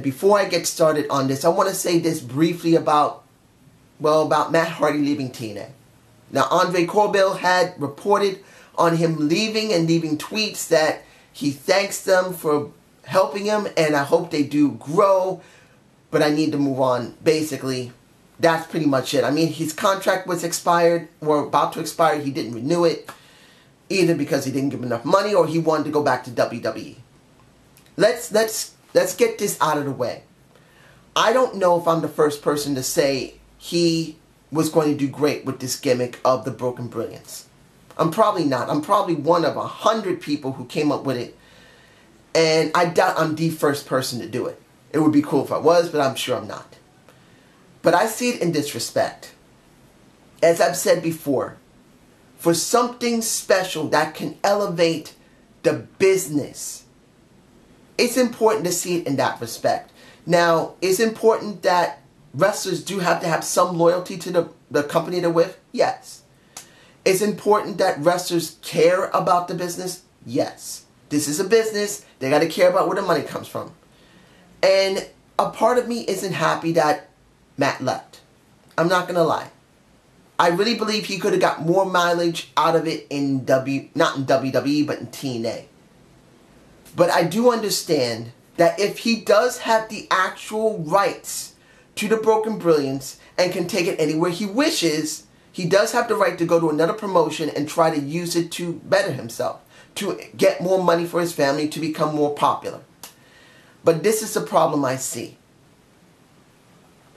before I get started on this, I want to say this briefly about Matt Hardy leaving TNA. Now, Andre Corbell had reported on him leaving and leaving tweets that he thanks them for helping him, and I hope they do grow, but I need to move on. Basically, that's pretty much it. I mean, his contract was expired, or about to expire. He didn't renew it, either because he didn't give enough money or he wanted to go back to WWE. Let's get this out of the way. I don't know if I'm the first person to say he was going to do great with this gimmick of the Broken Brilliance. I'm probably not. I'm probably one of 100 people who came up with it, and I doubt I'm the first person to do it. It would be cool if I was, but I'm sure I'm not. But I see it in this respect. As I've said before, for something special that can elevate the business, it's important to see it in that respect. Now, it's important that wrestlers do have to have some loyalty to the company they're with. Yes. It's important that wrestlers care about the business. Yes. This is a business. They got to care about where the money comes from. And a part of me isn't happy that Matt left. I'm not going to lie. I really believe he could have got more mileage out of it in not in WWE, but in TNA. But I do understand that if he does have the actual rights to the Broken Brilliance and can take it anywhere he wishes, he does have the right to go to another promotion and try to use it to better himself, to get more money for his family, to become more popular. But this is the problem I see.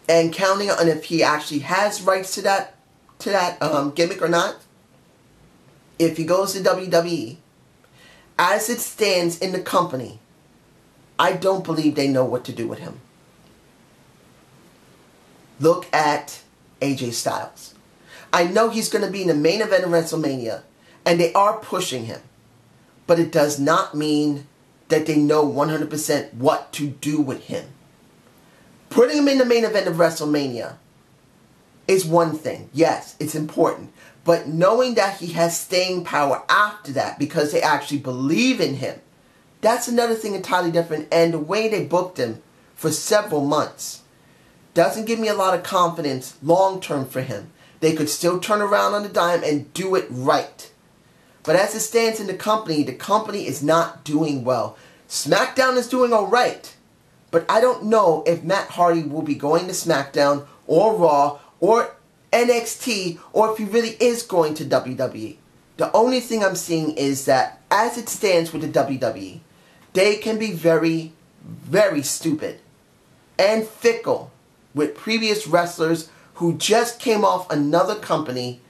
And counting on if he actually has rights to that gimmick or not, if he goes to WWE, as it stands in the company, I don't believe they know what to do with him. Look at AJ Styles. I know he's going to be in the main event of WrestleMania, and they are pushing him. But it does not mean that they know 100% what to do with him. Putting him in the main event of WrestleMania is one thing. Yes, it's important. But knowing that he has staying power after that because they actually believe in him, that's another thing entirely different. And the way they booked him for several months doesn't give me a lot of confidence long term for him. They could still turn around on the dime and do it right. But as it stands in the company is not doing well. SmackDown is doing alright. But I don't know if Matt Hardy will be going to SmackDown or Raw or NXT, or if he really is going to WWE. The only thing I'm seeing is that as it stands with the WWE, they can be very, very stupid and fickle with previous wrestlers who just came off another company,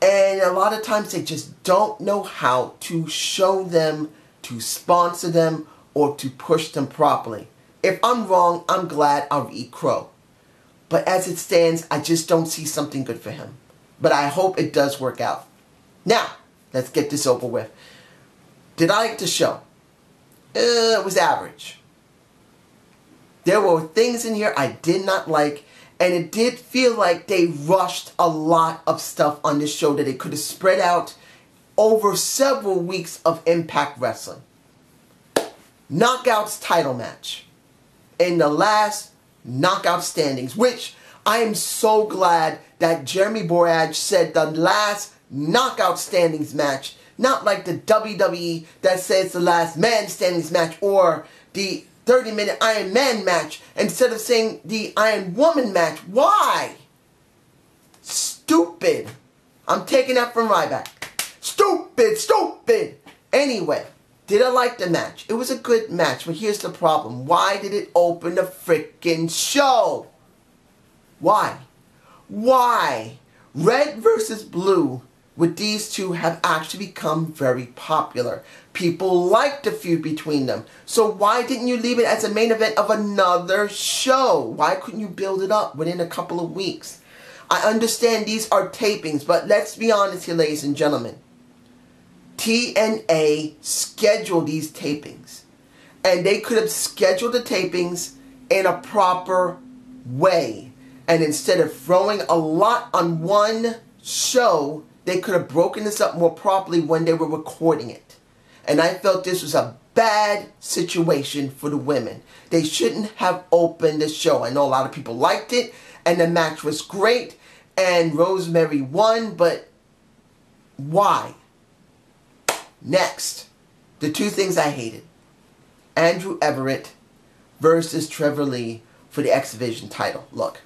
and a lot of times they just don't know how to show them, to sponsor them, or to push them properly. If I'm wrong, I'm glad I'll eat crow. But as it stands, I just don't see something good for him. But I hope it does work out. Now, let's get this over with. Did I like the show? It was average. There were things in here I did not like, and it did feel like they rushed a lot of stuff on this show that they could have spread out over several weeks of Impact Wrestling. Knockouts title match. In the last Knockout Standings, which I am so glad that Jeremy Borash said the last Knockout Standings match, not like the WWE that says the last man standings match or the 30-minute Iron Man match instead of saying the Iron Woman match. Why? Stupid. I'm taking that from Ryback. Stupid, stupid. Anyway, did I like the match? It was a good match, but here's the problem. Why did it open the frickin' show? Why? Why? Red versus Blue with these two have actually become very popular. People like the feud between them. So why didn't you leave it as a main event of another show? Why couldn't you build it up within a couple of weeks? I understand these are tapings, but let's be honest here, ladies and gentlemen. TNA scheduled these tapings. And they could have scheduled the tapings in a proper way. And instead of throwing a lot on one show, they could have broken this up more properly when they were recording it. And I felt this was a bad situation for the women. They shouldn't have opened the show. I know a lot of people liked it, and the match was great, and Rosemary won, but why? Next, the two things I hated. Andrew Everett versus Trevor Lee for the X Division title. Look,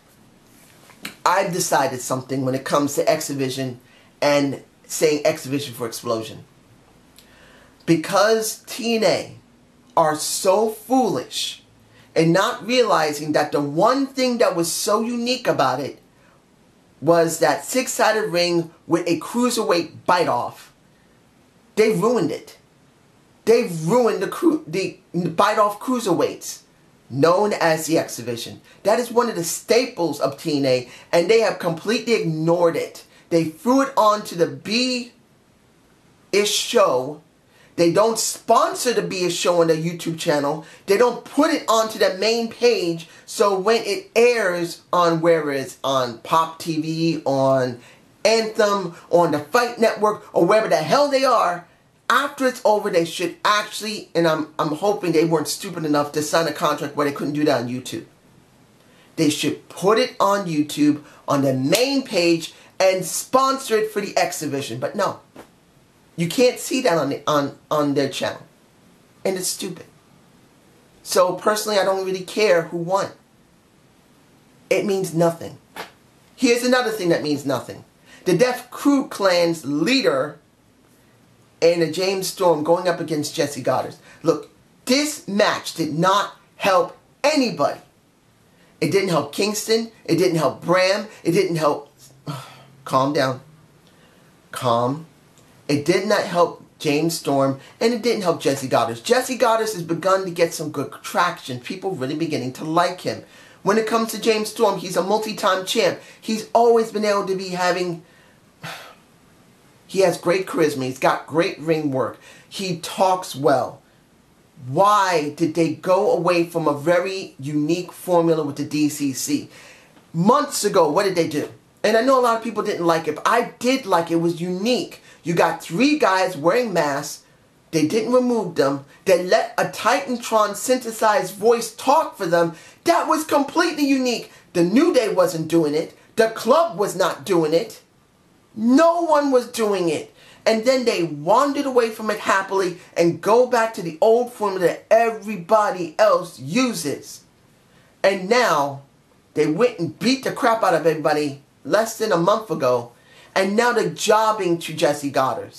I've decided something when it comes to X Division and saying X Division for Explosion. Because TNA are so foolish and not realizing that the one thing that was so unique about it was that six-sided ring with a cruiserweight bite-off. They ruined it. They've ruined the bite-off cruiserweights, known as the X Division. That is one of the staples of TNA, and they have completely ignored it. They threw it on to the B-ish show. They don't sponsor the B-ish show on their YouTube channel. They don't put it onto the main page, so when it airs on where it's on Pop TV, on Anthem, on the Fight Network, or wherever the hell they are, after it's over, they should actually, and I'm hoping they weren't stupid enough to sign a contract where they couldn't do that on YouTube. They should put it on YouTube, on the main page, and sponsor it for the X Division. But no, you can't see that on their channel, and it's stupid. So personally, I don't really care who won. It means nothing. Here's another thing that means nothing. The Death Crew Clan's leader and a James Storm going up against Jesse Goddard. Look, this match did not help anybody. It didn't help Kingston. It didn't help Bram. It didn't help... Calm down. Calm. It did not help James Storm, and it didn't help Jesse Goddard. Jesse Goddard has begun to get some good traction. People really beginning to like him. When it comes to James Storm, he's a multi-time champ. He's always been able to be having... He has great charisma. He's got great ring work. He talks well. Why did they go away from a very unique formula with the DCC? Months ago, what did they do? And I know a lot of people didn't like it, but I did like it. It was unique. You got three guys wearing masks. They didn't remove them. They let a Titantron synthesized voice talk for them. That was completely unique. The New Day wasn't doing it. The club was not doing it. No one was doing it. And then they wandered away from it happily and go back to the old formula that everybody else uses. And now they went and beat the crap out of everybody less than a month ago. And now they're jobbing to Jesse Goddard.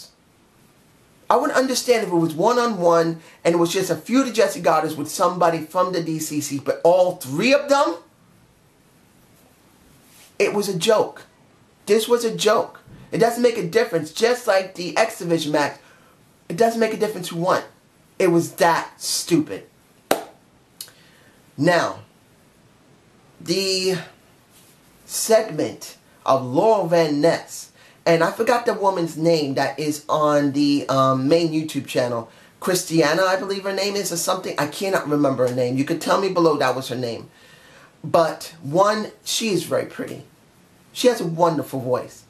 I would understand if it was one-on-one and it was just a few of the Jesse Goddards with somebody from the DCC. But all three of them? It was a joke. This was a joke. It doesn't make a difference. Just like the X Division match, it doesn't make a difference who won. It was that stupid. Now, the segment of Laurel Van Ness, and I forgot the woman's name that is on the main YouTube channel. Christiana, I believe her name is, or something. I cannot remember her name. You could tell me below that was her name. But one, she is very pretty. She has a wonderful voice.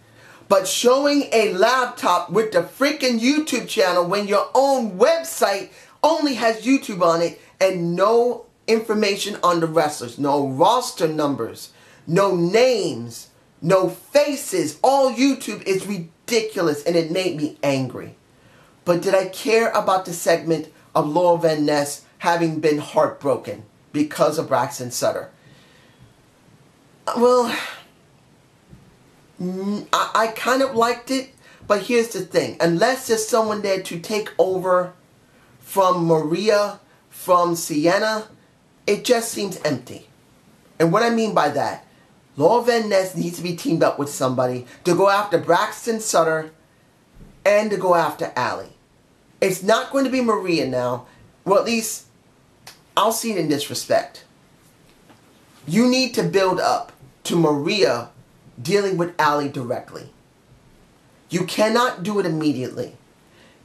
But showing a laptop with the freaking YouTube channel when your own website only has YouTube on it and no information on the wrestlers, no roster numbers, no names, no faces, all YouTube is ridiculous, and it made me angry. But did I care about the segment of Laurel Van Ness having been heartbroken because of Braxton Sutter? Well, I kind of liked it, but here's the thing. Unless there's someone there to take over from Maria, from Sienna, it just seems empty. And what I mean by that, Laurel Van Ness needs to be teamed up with somebody to go after Braxton Sutter and to go after Allie. It's not going to be Maria now. Well, at least I'll see it in this respect. You need to build up to Maria dealing with Allie directly. You cannot do it immediately.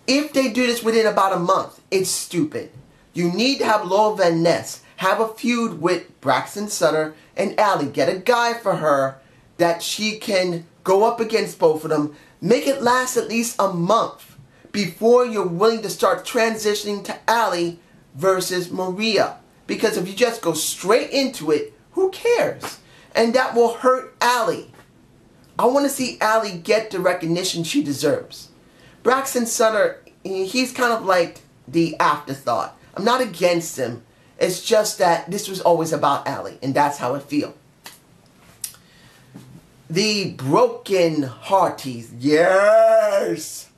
If they do this within about a month, it's stupid. You need to have Laurel Van Ness have a feud with Braxton Sutter and Allie. Get a guy for her that she can go up against both of them. Make it last at least a month. before you're willing to start transitioning to Ali versus Maria. Because if you just go straight into it, who cares? And that will hurt Ali. I want to see Ali get the recognition she deserves. Braxton Sutter, he's kind of like the afterthought. I'm not against him. It's just that this was always about Ali, and that's how I feel. The broken hearties, yes!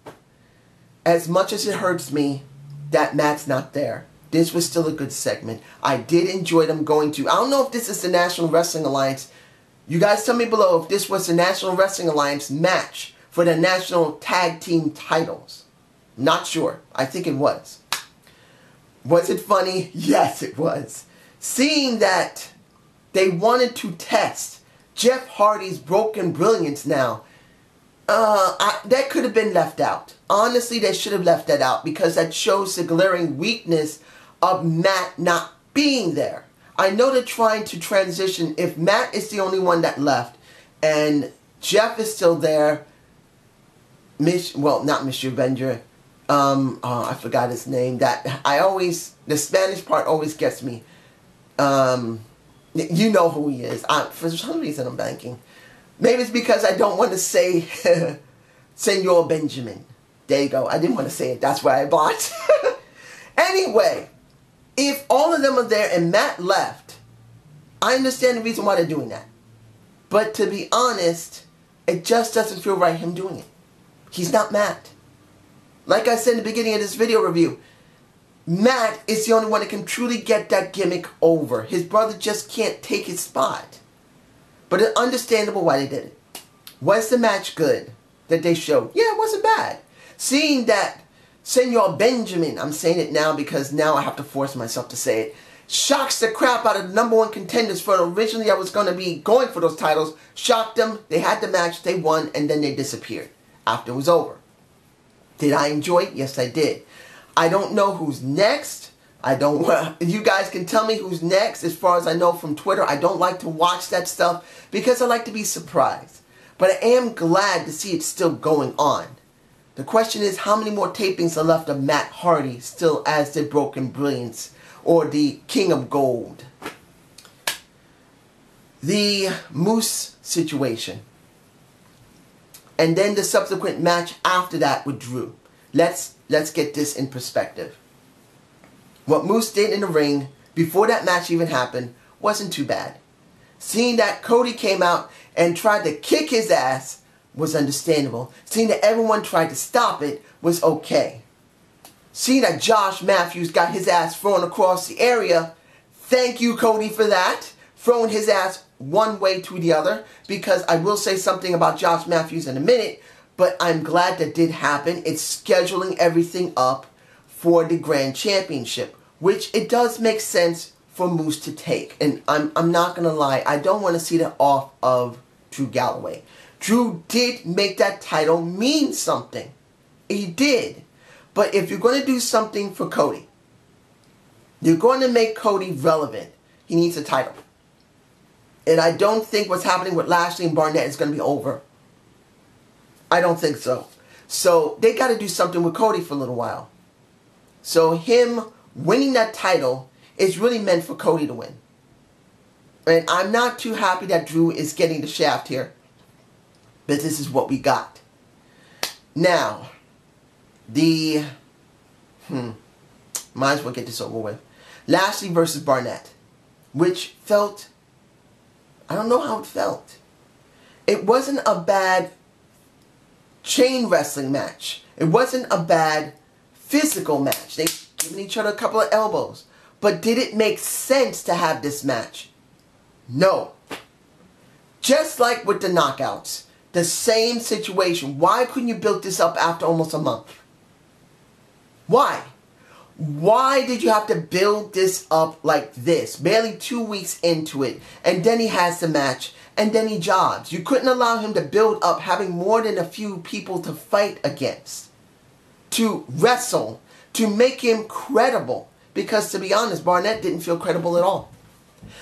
As much as it hurts me that Matt's not there, this was still a good segment. I did enjoy them going to, I don't know if this is the National Wrestling Alliance. You guys tell me below if this was the National Wrestling Alliance match for the National Tag Team titles. Not sure. I think it was. Was it funny? Yes, it was. Seeing that they wanted to test Jeff Hardy's broken brilliance now, that could have been left out. Honestly, they should have left that out because that shows the glaring weakness of Matt not being there. I know they're trying to transition. If Matt is the only one that left and Jeff is still there, not Mr. Avenger, I forgot his name. The Spanish part always gets me. You know who he is. For some reason I'm blanking. Maybe it's because I don't want to say Senor Benjamin. There you go. I didn't want to say it. That's why I blocked. Anyway, if all of them are there and Matt left, I understand the reason why they're doing that. But to be honest, it just doesn't feel right him doing it. He's not Matt. Like I said in the beginning of this video review, Matt is the only one that can truly get that gimmick over. His brother just can't take his spot. But it's understandable why they did it. Was the match good that they showed? Yeah, it wasn't bad. Seeing that Senor Benjamin, I'm saying it now because now I have to force myself to say it, shocks the crap out of the #1 contenders for originally I was going to be going for those titles. Shocked them. They had the match. They won. And then they disappeared after it was over. Did I enjoy it? Yes, I did. I don't know who's next. You guys can tell me who's next. As far as I know from Twitter, I don't like to watch that stuff because I like to be surprised. But I am glad to see it still going on. The question is, how many more tapings are left of Matt Hardy still as the Broken Brilliance or the King of Gold? The Moose situation. And then the subsequent match after that with Drew. Let's get this in perspective. What Moose did in the ring before that match even happened wasn't too bad. Seeing that Cody came out and tried to kick his ass was understandable. Seeing that everyone tried to stop it was okay. Seeing that Josh Matthews got his ass thrown across the area, thank you, Cody, for that. Throwing his ass one way to the other, because I will say something about Josh Matthews in a minute, but I'm glad that did happen. It's scheduling everything up for the Grand Championship, which it does make sense for Moose to take. And I'm not going to lie, I don't want to see that off of Drew Galloway. Drew did make that title mean something. He did. But if you're going to do something for Cody, you're going to make Cody relevant, he needs a title. And I don't think what's happening with Lashley and Barnett is going to be over. I don't think so. So they got to do something with Cody for a little while. So him winning that title is really meant for Cody to win. And I'm not too happy that Drew is getting the shaft here. But this is what we got. Now, might as well get this over with. Lashley versus Barnett. Which felt, I don't know how it felt. It wasn't a bad chain wrestling match. It wasn't a bad physical match. They giving each other a couple of elbows. But did it make sense to have this match? No. Just like with the knockouts. The same situation. Why couldn't you build this up after almost a month? Why? Why did you have to build this up like this? Barely 2 weeks into it. And then he has the match. And then he jobs. You couldn't allow him to build up having more than a few people to fight against. To wrestle. To make him credible. Because to be honest, Barnett didn't feel credible at all.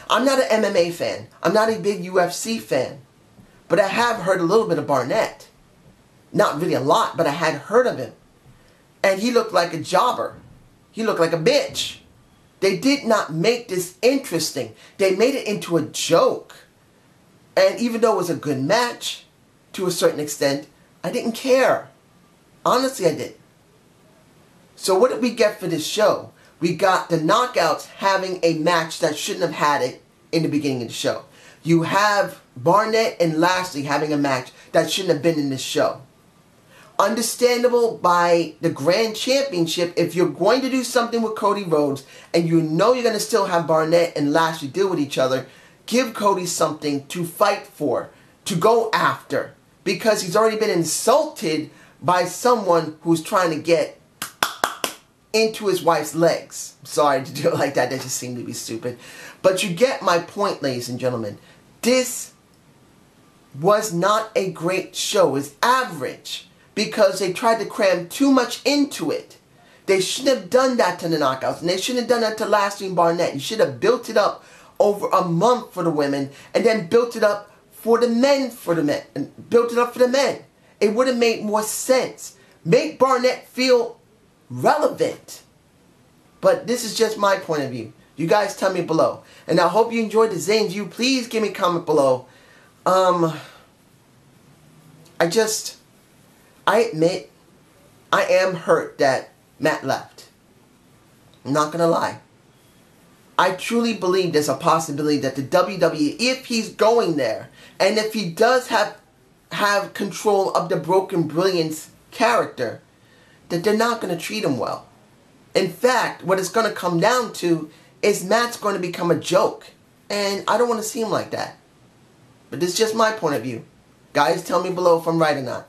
I'm not an MMA fan. I'm not a big UFC fan. But I have heard a little bit of Barnett. Not really a lot, but I had heard of him. And he looked like a jobber. He looked like a bitch. They did not make this interesting. They made it into a joke. And even though it was a good match, to a certain extent, I didn't care. Honestly, I didn't. So what did we get for this show? We got the Knockouts having a match that shouldn't have had it in the beginning of the show. You have Barnett and Lashley having a match that shouldn't have been in this show. Understandable by the Grand Championship. If you're going to do something with Cody Rhodes and you know you're going to still have Barnett and Lashley deal with each other, give Cody something to fight for, to go after. Because he's already been insulted by someone who's trying to get into his wife's legs. Sorry to do it like that. That just seemed to be stupid. But you get my point, ladies and gentlemen. This was not a great show. It's average. Because they tried to cram too much into it. They shouldn't have done that to the Knockouts. And they shouldn't have done that to Lashley and Barnett. You should have built it up over a month for the women. And then built it up for the men And built it up for the men. It would have made more sense. Make Barnett feel relevant. But this is just my point of view. You guys tell me below. And I hope you enjoyed the Zane view. Please give me a comment below. I admit, I am hurt that Matt left. I'm not going to lie. I truly believe there's a possibility that the WWE, if he's going there, and if he does have control of the Broken Brilliance character, that they're not going to treat him well. In fact, what it's going to come down to is Matt's going to become a joke. And I don't want to see him like that. But this is just my point of view. Guys, tell me below if I'm right or not.